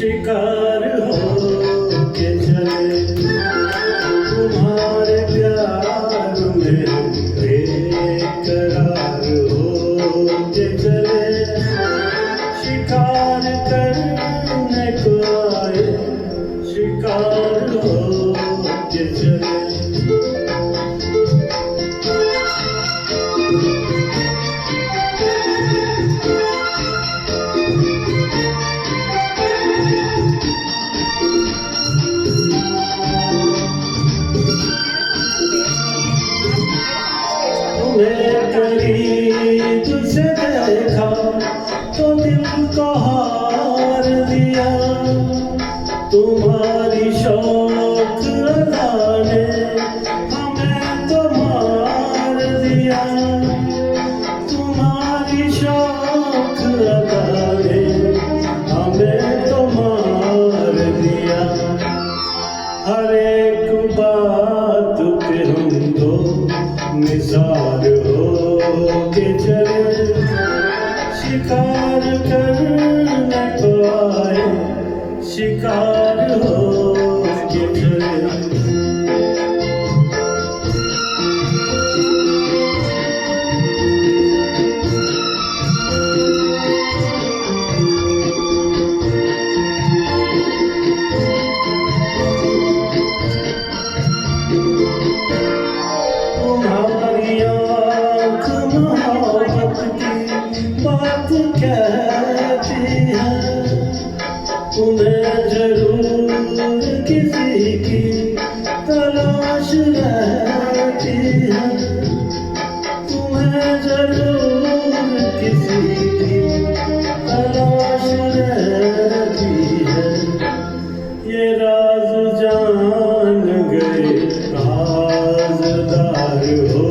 शिकार हो के चले तुम्हारे प्यार में हम बेकरार हो के चले शिकार करने को आए शिकार हो के चले तुम्हें करीब से देखा तो दिल को हार दिया तुम्हारी शौक अदा ने हमें तो मार दिया तुम्हारी शौक अदा ने हमें तो मार दिया हर एक बात पे हम तो निसार हो के चले शिकार करने को आए शिकार हो के चले तुम्हारी आँख मोहब्बत की बात कहती है तुम्हें जरूर किसी की तलाश रहती है तुम्हें जरूर किसी की तलाश रहती है ये राज जान गए राज़दार हो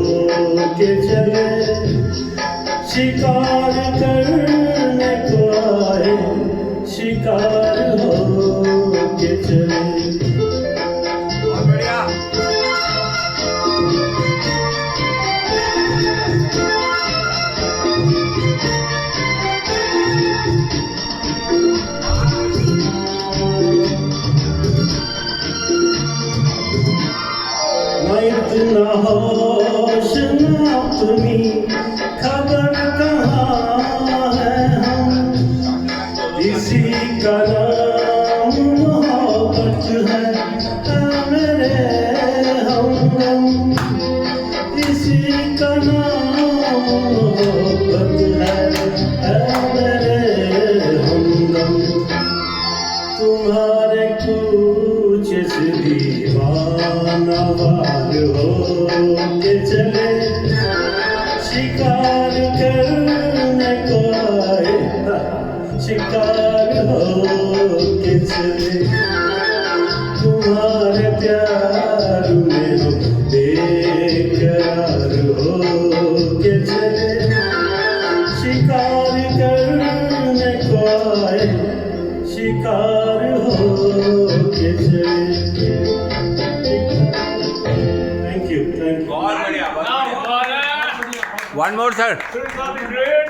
के चले शिकार करने को आए शिकार हो के चले बहुत बढ़िया। मैं इतना होश ना तुम्ही खबर कहाँ है हम इसी का नाम मोहब्बत है मेरे हमदम इसी का नाम मोहब्बत है मेरे हमदम तुम्हारे कुछ से दीवाना वार हो के चले शिकार करने को आए शिकार हो के चले तुम्हारे प्यार में हम बेकरार हो के चले शिकार करने को आए शिकार हो के चले थैंक यू बहुत बढ़िया, बहुत बढ़िया। One more, sir. Great.